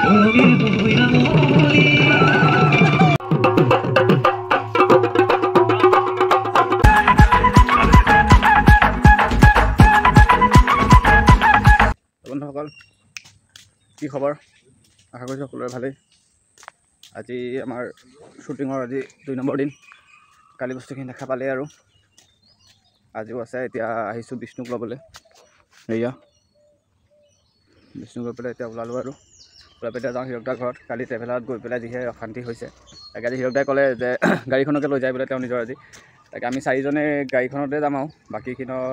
বন্ধুসকল কি খবৰ আশা কৰিছোঁ সকলোৰে ভালেই আজি আমাৰ শ্বুটিঙৰ আজি 2 নম্বৰ দিন কালি বস্তুখিনি দেখা পালে আৰু আজিও আছে এতিয়া আহিছোঁ বিষ্ণুক ল'বলৈ এয়া বিষ্ণু গৈ পেলাই এতিয়া ওলালোঁ আৰু ওলাই পেলাই যাওঁ হিৰকদাৰ ঘৰত কালি ট্ৰেভেলাৰত গৈ পেলাই যিহে অশান্তি হৈছে তাকে আজি হিৰকদাই ক'লে যে গাড়ীখনকে লৈ যায় বোলে তেওঁ নিজৰ আজি তাকে আমি 4জনে গাড়ীখনতে যাম আৰু বাকীখিনৰ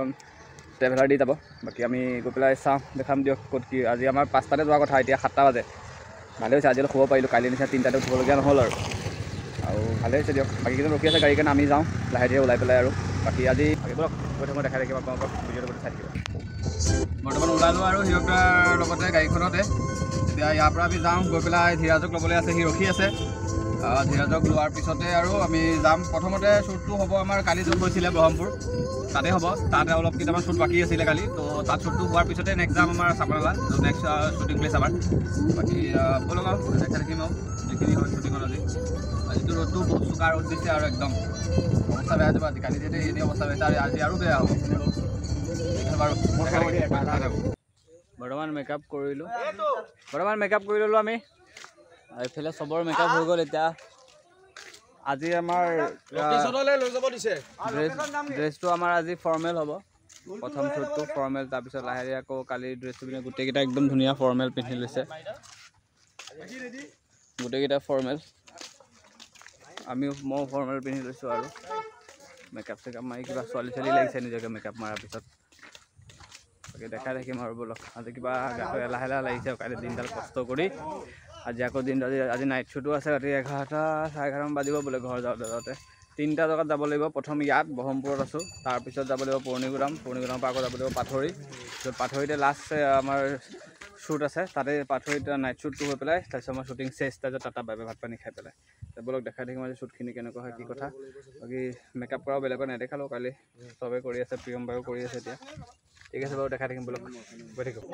ট্ৰেভেলাৰ দি যাব বাকী আমি গৈ পেলাই চাওঁ দেখাম দিয়ক ক'ত কি আজি আমাৰ 5টাতে যোৱা কথা এতিয়া 7টা বাজে ভালেই হৈছে আজি অলপ শুব পাৰিলোঁ কালি নিচিনা 3টাতে উঠিবলগীয়া নহ'ল আৰু ভালেই হৈছে দিয়ক বাকীকেইজন ৰখি আছে গাড়ী কাৰণে আমি যাওঁ লাহে ধীৰে ওলাই পেলাই আৰু বাকী আজি ব'লক গৈ থাকোঁ দেখাই থাকিম আপোনালোকক ভিডিঅ'টো গৈ চাই থাকিব বৰ্তমান ওলালোঁ আৰু হিৰকদাৰ লগতে গাড়ীখনতে এতিয়া ইয়াৰ পৰা আমি যাওঁ গৈ পেলাই ধীৰাজক ল'বলৈ আছে সি ৰখি আছে ধীৰাজক লোৱাৰ পিছতে আৰু আমি যাম প্ৰথমতে শ্বুটটো হ'ব আমাৰ কালি য'ত গৈছিলে ব্ৰহ্মপুৰ তাতে হ'ব তাতে অলপ কেইটামান শ্বুট বাকী আছিলে কালি তো তাত শ্বুটটো হোৱাৰ পিছতে নেক্সট যাম আমাৰ চাপানালা নেক্সট শ্বুটিং প্লেচ আমাৰ বাকী ব'লক আৰু দেখাই থাকিম আৰু যিখিনি হয় শ্বুটিঙত আজিতো ৰ'দটো বহুত চোকা ৰ'দ দিছে আৰু একদম অৱস্থা বেয়া যাব আজি কালি যেতিয়া এনেই অৱস্থা বেয়া আজি আৰু বেয়া হ'ব বাৰু বৰ্তমান মেকআপ কৰি ল'লোঁ আমি এইফালে চবৰ মেকআপ হৈ গ'ল এতিয়া আজি আমাৰ ড্ৰেছটো আমাৰ আজি ফৰ্মেল হ'ব প্ৰথম শ্বুটটো ফৰ্মেল তাৰপিছত লাহে লাহে আকৌ কালি ড্ৰেছটো পিন্ধি গোটেইকেইটা একদম ধুনীয়া ফৰ্মেল পিন্ধি লৈছে গোটেইকেইটা ফৰ্মেল ময়ো ফৰ্মেল পিন্ধি লৈছোঁ আৰু মেকআপ চেকআপ মাৰি কিবা ছোৱালী লাগিছে নিজকে মেকআপ মৰাৰ পিছত তাকে দেখাই থাকিম আৰু ব'লক আজি কিবা গাটো লাহে লাগিছে কাইলৈ দিনডাল কষ্ট কৰি আজি আকৌ আজি নাইট শ্বুটো আছে ৰাতি 11টা 11:30 বাজিব বোলে ঘৰ যাওঁতে 3টা জেগাত যাব লাগিব প্ৰথম ইয়াত ব্ৰহ্মপুৰত আছোঁ তাৰপিছত যাব লাগিব পূৰ্ণিগুদামৰ পৰা আকৌ যাব লাগিব পাথৰি য'ত পাথৰিতে লাষ্ট আমাৰ শ্বুট আছে তাতে পাথৰিত নাইট শ্বুটটো হৈ পেলাই তাৰপিছত আমাৰ শ্বুটিং চেষ্ট তাৰপিছত টাটা বাই ভাত পানী খাই পেলাই ব'লক দেখাই থাকিম আজি শ্বুটখিনি কেনেকুৱা হয় কি কথা বাকী মেকআপ কৰাও বেলেগত নেদেখালোঁ কালি চবেই কৰি আছে প্ৰিয়ম বায়ো কৰি আছে এতিয়া ঠিক আছে বাৰু দেখাই থাকিম ব'লক গৈ থাকিব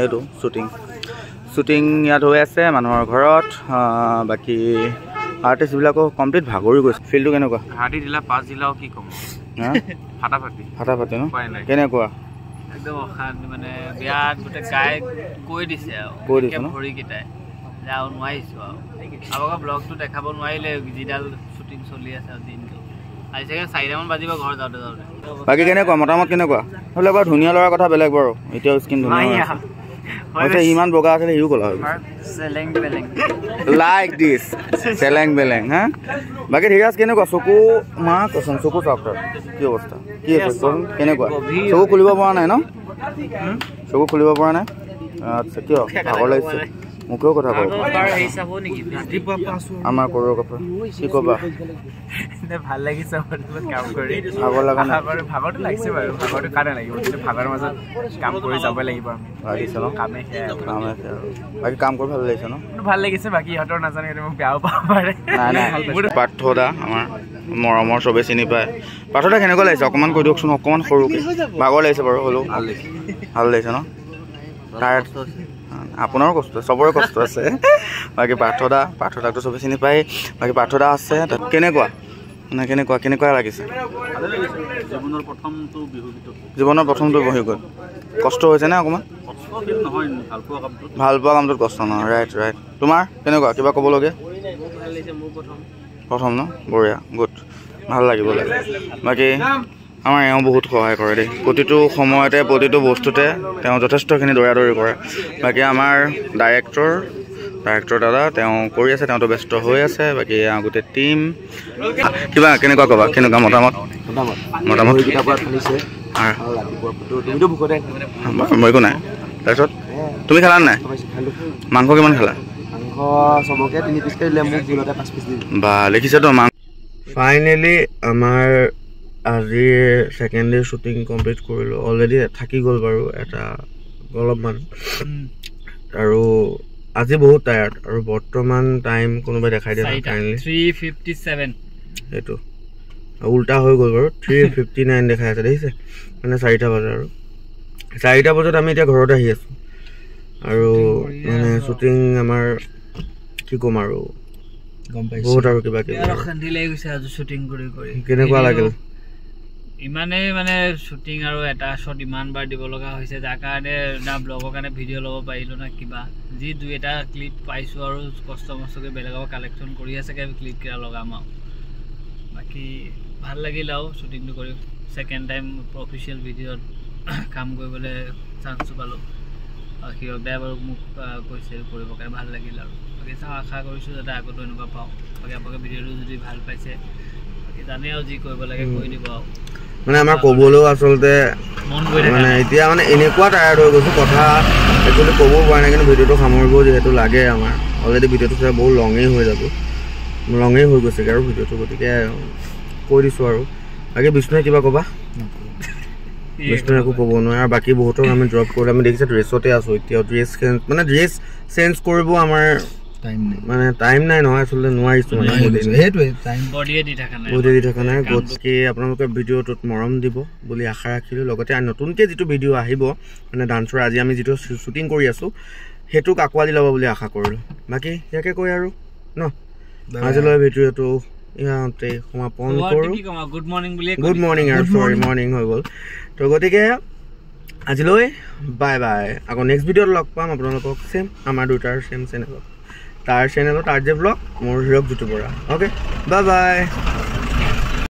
এইটো শ্বুটিং ইয়াত হৈ আছে মানুহৰ ঘৰত বাকী আৰ্টিষ্টবিলাকো কমপ্লিট ভাগৰি গৈছে ফিল্ডটো কেনেকুৱা হাৰ্ডি দিলা 5 দিলাও কি ক'ম ফাটাফাটি ন কেনেকুৱা একদম অশান্তি মানে বিয়াত গোটেই গাই কৈ দিছে আৰু ভৰিকেইটাই যাওঁ নোৱাৰিছোঁ আৰু আপোনালোকৰ ব্লগটো দেখাব নোৱাৰিলে যিডাল শ্বুটিং চলি আছে আৰু দিনটো আজি চাগে 4টামান বাজিব ঘৰ যাওঁতে বাকী কেনেকুৱা মতামত কেনেকুৱা হ'লে বাৰু ধুনীয়া ল'ৰাৰ কথা বেলেগ বাৰু এতিয়াও স্কিন ধুনীয়া ইমান বগা আছিলে সিও ক'লা হৈ লাইক দিছ চেলেং বেলেং হা বাকী ঠিক আছে কেনেকুৱা চকু মা কচোন চকু চাওক কি অৱস্থা কি আছে কচোন কেনেকুৱা চকু খুলিব পৰা নাই ন চকু খুলিব পৰা নাই আচ্ছা কিয় ভাগৰ লাগিছে মুখেও কথা কওঁ আমাৰ কোৰিঅ'গ্ৰাফাৰ কি ক'বা ভাল লাগিছে কাম কৰি ভাগৰ লগা নাই ভাগৰটো লাগিছে বাৰু ভাগৰটো কাৰণে লাগিব কিন্তু ভাগৰ মাজত কাম কৰি যাব লাগিব আমি ন কামে বাকী কাম কৰি ভাল লাগিছে ন ভাল লাগিছে বাকী ইহঁতৰ নাজানে মোক বেয়াও পাব পাৰে পাৰ্থ দা আমাৰ মৰমৰ চবেই চিনি পায় পাৰ্থ দা কেনেকুৱা লাগিছে অকণমান কৈ দিয়কচোন অকণমান সৰুকৈ ভাগৰ লাগিছে বাৰু হ'লেও ভাল লাগিছে ন আপোনাৰো কষ্ট চবৰে কষ্ট আছে বাকী পাৰ্থদাকটো চবে চিনি পায় বাকী পাৰ্থদা আছে কেনেকুৱা মানে কেনেকুৱা লাগিছে জীৱনৰ প্ৰথমটো বহি গ'ল কষ্ট হৈছে নে অকণমান ভাল পোৱা কামটোত কষ্ট নহয় ৰাইট তোমাৰ কেনেকুৱা কিবা ক'বলগীয়া প্ৰথম ন বঢ়িয়া গুড ভাল লাগিব লাগে বাকী আমাৰ এওঁ বহুত সহায় কৰে দেই প্ৰতিটো সময়তে প্ৰতিটো বস্তুতে তেওঁ যথেষ্টখিনি দৌৰা-দৌৰি কৰে বাকী আমাৰ ডাইৰেক্টৰ দাদা তেওঁ কৰি আছে তেওঁতো ব্যস্ত হৈ আছে বাকী গোটেই টীম কিবা কেনেকুৱা ক'বা কেনেকুৱা মতামত মই একো নাই তাৰপিছত তুমি খালা নাই মাংস কিমান খালা বা লিখিছেতো মাংস ফাইনেলি আমাৰ আজি ছেকেণ্ড ডে শ্বুটিং কমপ্লিট কৰিলোঁ অলৰেডি থাকি গ'ল বাৰু এটা অলপমান আৰু আজি বহুত টায়াৰ্ড আৰু বৰ্তমান টাইম কোনোবাই দেখাই দিয়া কাইণ্ডলি 3:57 সেইটো উল্টা হৈ গ'ল বাৰু 3:59 দেখাই আছে দেখিছে মানে 4টা বজা আৰু 4টা বজাত আমি এতিয়া ঘৰত আহি আছোঁ আৰু মানে শ্বুটিং আমাৰ কি ক'ম আৰু গম পাইছোঁ বহুত আৰু কিবা কিবি শান্তি লাগি গৈছে আজি শ্বুটিং কৰি কেনেকুৱা লাগিল ইমানেই মানে শ্বুটিং আৰু এটা শ্বট ইমানবাৰ দিব লগা হৈছে যাৰ কাৰণে না ব্লগৰ কাৰণে ভিডিঅ' ল'ব পাৰিলোঁ না কিবা যি দুই এটা ক্লিপ পাইছোঁ আৰু কষ্ট মষ্টকৈ বেলেগৰ কালেকশ্যন কৰি আছে ক্লিপকেইটা লগাম আৰু বাকী ভাল লাগিল আৰু শ্বুটিংটো কৰি ছেকেণ্ড টাইম অফিচিয়েল ভিডিঅ'ত কাম কৰিবলৈ চান্সটো পালোঁ আৰু হিৰক দাই বাৰু মোক কৈছে কৰিবৰ কাৰণে ভাল লাগিল আৰু বাকী চাওঁ আশা কৰিছোঁ যাতে আগতো এনেকুৱা পাওঁ বাকী আপোনালোকে ভিডিঅ'টো যদি ভাল পাইছে বাকী জানে আৰু যি কৰিব লাগে কৰি দিব আৰু মানে আমাৰ ক'বলৈও আচলতে মানে এতিয়া মানে এনেকুৱা টায়াৰ্ড হৈ গৈছোঁ কথা একচুৱেলি ক'বও পৰা নাই কিন্তু ভিডিঅ'টো সামৰিব যিহেতু লাগে আমাৰ অলৰেডি ভিডিঅ'টো চাই বহুত লঙেই হৈ গৈছেগৈ আৰু ভিডিঅ'টো গতিকে কৈ দিছোঁ আৰু বাকী বিষ্ণুৱে কিবা ক'বা বিষ্ণুৱে একো ক'ব নোৱাৰে আৰু বাকী বহুতক আমি ড্ৰপ কৰিলোঁ আমি দেখিছোঁ ড্ৰেছতে আছোঁ এতিয়াও ড্ৰেছ চেঞ্জ কৰিব আমাৰ টাইম নাই নহয় আচলতে নোৱাৰিছোঁ মানে সেইটোৱে বডিয়ে দি থকা নাই গতিকে আপোনালোকে ভিডিঅ'টোত মৰম দিব বুলি আশা ৰাখিলোঁ লগতে নতুনকৈ যিটো ভিডিঅ' আহিব মানে ডান্সৰ আজি আমি যিটো শ্বুটিং কৰি আছোঁ সেইটোক আঁকোৱালি ল'ব বুলি আশা কৰিলোঁ বাকী ইয়াকে কৈ আৰু ন আজিলৈ ভিডিঅ'টো ইয়াতে সমাপন কৰোঁ গুড মৰ্ণিং আৰু চৰি মৰ্ণিং হৈ গ'ল তো গতিকে আজিলৈ বাই বাই আকৌ নেক্সট ভিডিঅ'ত লগ পাম আপোনালোকক চেম আমাৰ দুটাৰ চেম চেনেলত তাৰ চেনেলত RJ Vlog মোৰ হিৰক জ্যোতি বৰা অ'কে বাই বাই